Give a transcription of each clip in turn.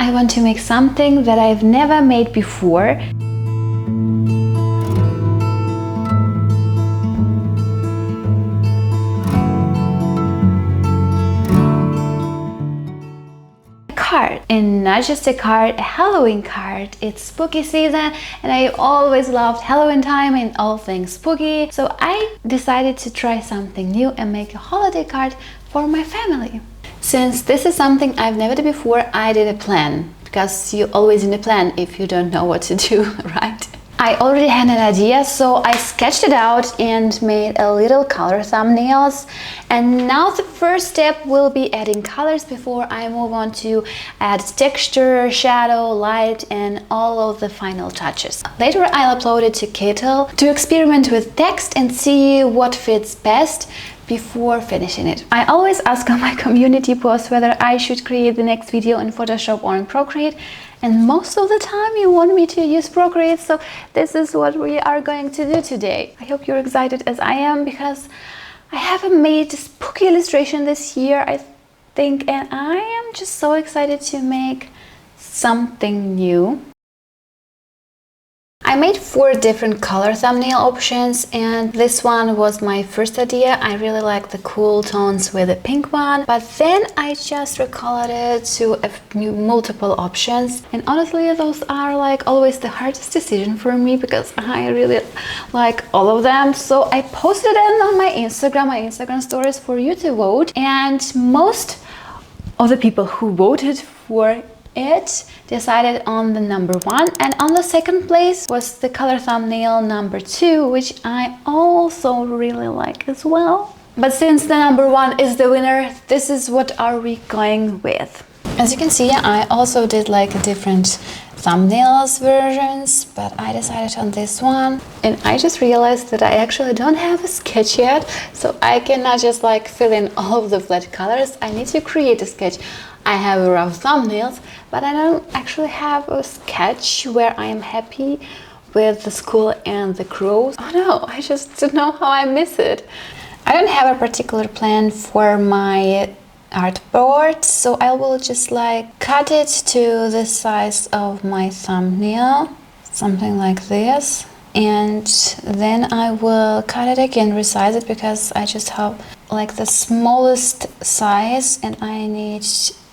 I want to make something that I've never made before. Card, and not just a card, a Halloween card. It's spooky season and I always loved Halloween time and all things spooky, so I decided to try something new and make a holiday card for my family. Since this is something I've never done before, I did a plan, because you always need a plan if you don't know what to do, right? I already had an idea, so I sketched it out and made a little color thumbnails. And now the first step will be adding colors before I move on to add texture, shadow, light, and all of the final touches. Later I'll upload it to Kittl to experiment with text and see what fits best before finishing it. I always ask on my community posts whether I should create the next video in Photoshop or in Procreate, and most of the time you want me to use Procreate, so this is what we are going to do today. I hope you're excited as I am, because I haven't made a spooky illustration this year, I think, and I am just so excited to make something new. I made 4 different color thumbnail options, and this one was my first idea. I really like the cool tones with the pink one, but then I just recolored it to multiple options, and honestly those are like always the hardest decision for me, because I really like all of them. So I posted it on my Instagram stories for you to vote, and most of the people who voted for it decided on the number 1, and on the second place was the color thumbnail number 2, which I also really like as well. But since the number 1 is the winner, this is what are we going with. As you can see, I also did like different thumbnails versions, but I decided on this one, and I just realized that I actually don't have a sketch yet, so I cannot just like fill in all of the flat colors. I need to create a sketch. I have rough thumbnails, but I don't actually have a sketch where I am happy with the skull and the crows. Oh no, I just don't know how I miss it. I don't have a particular plan for my artboard, so I will just like cut it to the size of my thumbnail, something like this, and then I will cut it again, resize it, because I just have like the smallest size and I need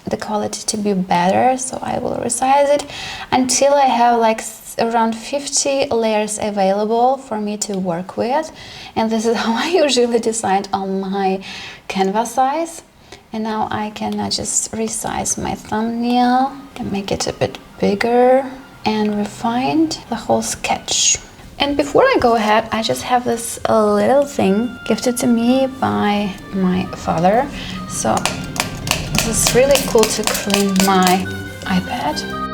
the quality to be better, so I will resize it until I have like around 50 layers available for me to work with, and this is how I usually decide on my canvas size. And now I can just resize my thumbnail and make it a bit bigger and refine the whole sketch. And before I go ahead, I just have this little thing gifted to me by my father. So this is really cool to clean my iPad.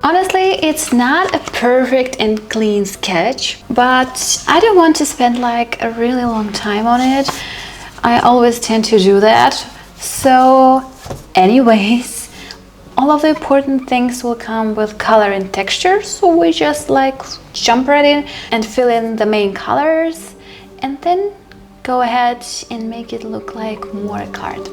Honestly, it's not a perfect and clean sketch, but I don't want to spend like a really long time on it. I always tend to do that. So anyways, all of the important things will come with color and texture, so we just like jump right in and fill in the main colors and then go ahead and make it look like more a card.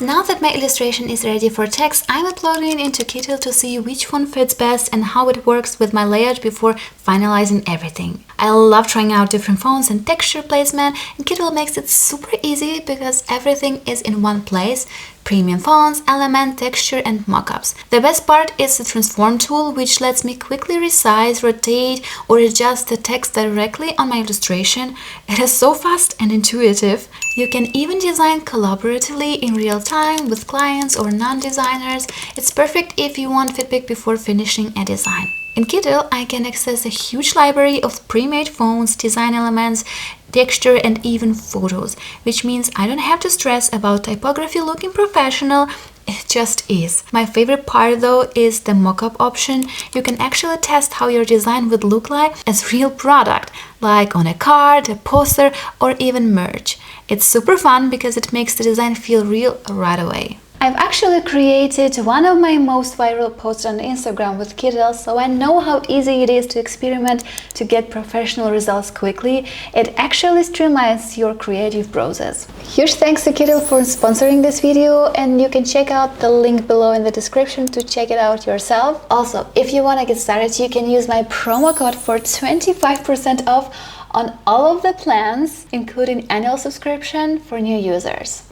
Now that my illustration is ready for text, I'm uploading it into Kittl to see which one fits best and how it works with my layout before finalizing everything. I love trying out different fonts and texture placement, and Kittl makes it super easy because everything is in one place: premium fonts, element, texture, and mockups. The best part is the transform tool, which lets me quickly resize, rotate, or adjust the text directly on my illustration. It is so fast and intuitive. You can even design collaboratively in real time with clients or non-designers. It's perfect if you want feedback before finishing a design. In Kittl, I can access a huge library of pre-made fonts, design elements, texture and even photos, which means I don't have to stress about typography looking professional. It just is. My favorite part though is the mockup option. You can actually test how your design would look like as real product, like on a card, a poster or even merch. It's super fun because it makes the design feel real right away. I've actually created one of my most viral posts on Instagram with Kittl, so I know how easy it is to experiment to get professional results quickly. It actually streamlines your creative process. Huge thanks to Kittl for sponsoring this video, and you can check out the link below in the description to check it out yourself. Also, if you want to get started, you can use my promo code for 25% off on all of the plans, including annual subscription for new users.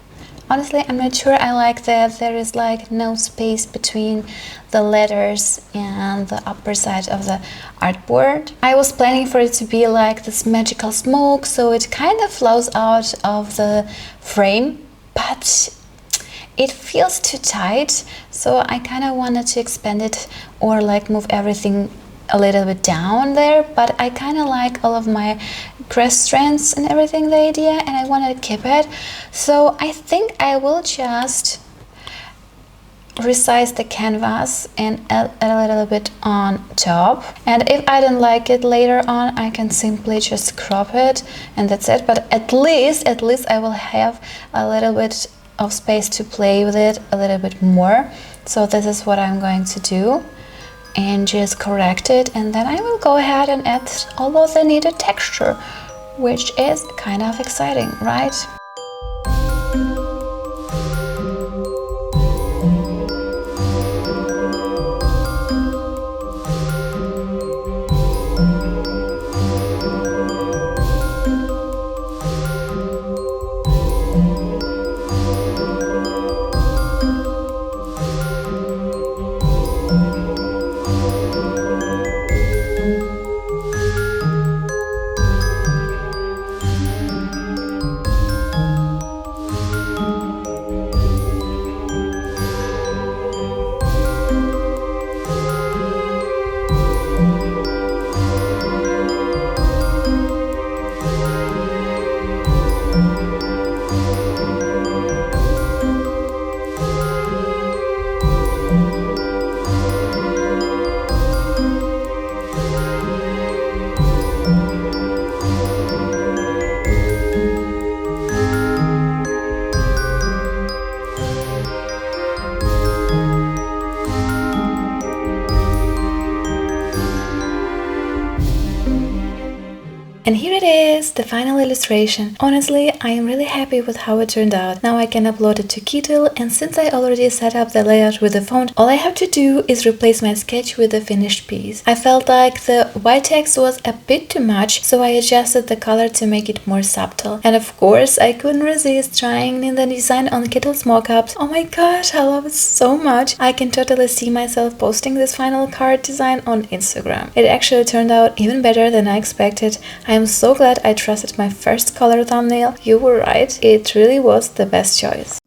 Honestly, I'm not sure I like that there is like no space between the letters and the upper side of the artboard. I was planning for it to be like this magical smoke, so it kind of flows out of the frame, but it feels too tight, so I kind of wanted to expand it or like move everything a little bit down there, but I kind of like all of my crest strands and everything, the idea, and I want to keep it. So I think I will just resize the canvas and add a little bit on top, and if I don't like it later on, I can simply just crop it and that's it. But at least I will have a little bit of space to play with it a little bit more. So this is what I'm going to do, and just correct it, and then I will go ahead and add all of the needed texture, which is kind of exciting, right? And here it is, the final illustration. Honestly, I am really happy with how it turned out. Now I can upload it to Kittl, and since I already set up the layout with the font, all I have to do is replace my sketch with the finished piece. I felt like the white text was a bit too much, so I adjusted the color to make it more subtle. And of course, I couldn't resist trying in the design on Kittl's mockups. Oh my gosh, I love it so much. I can totally see myself posting this final card design on Instagram. It actually turned out even better than I expected. I am so glad I trusted my first color thumbnail. You were right, it really was the best choice.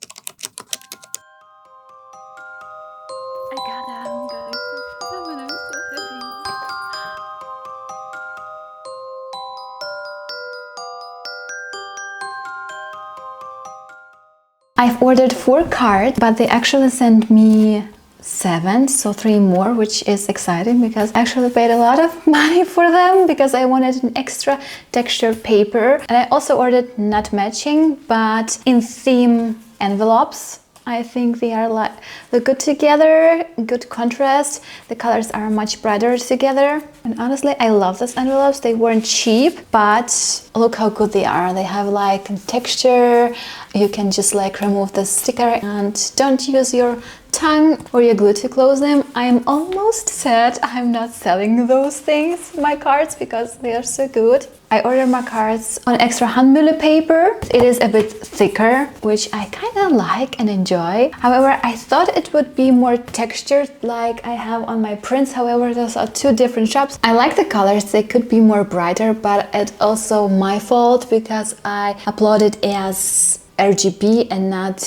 I got them, guys. I'm so happy. I've ordered 4 cards, but they actually sent me 7, so 3 more, which is exciting because I actually paid a lot of money for them because I wanted an extra texture paper. And I also ordered not matching but in theme envelopes. I think they are like look good together, good contrast. The colors are much brighter together. And honestly, I love those envelopes. They weren't cheap, but look how good they are. They have like texture. You can just like remove the sticker and don't use your tongue or your glue to close them. I'm almost sad I'm not selling those things, my cards, because they are so good. I ordered my cards on extra handmade paper. It is a bit thicker, which I kind of like and enjoy. However, I thought it would be more textured like I have on my prints. However, those are 2 different shops. I like the colors. They could be more brighter, but it's also my fault because I uploaded as RGB and not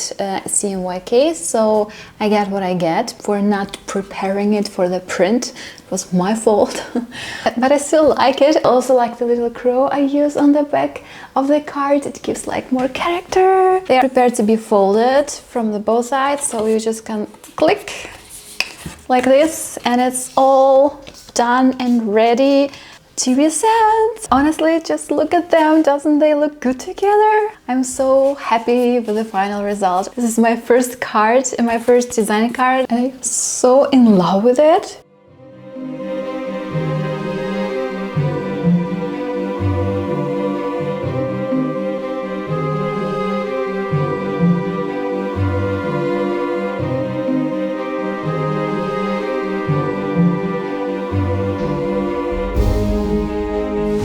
CMYK, so I get what I get for not preparing it for the print. It was my fault, but I still like it. I also like the little crow I use on the back of the card. It gives like more character. They are prepared to be folded from the both sides, so you just can click like this and it's all done and ready to be sent. Honestly, just look at them. Doesn't they look good together? I'm so happy with the final result. This is my first card and my first design card, and I'm so in love with it.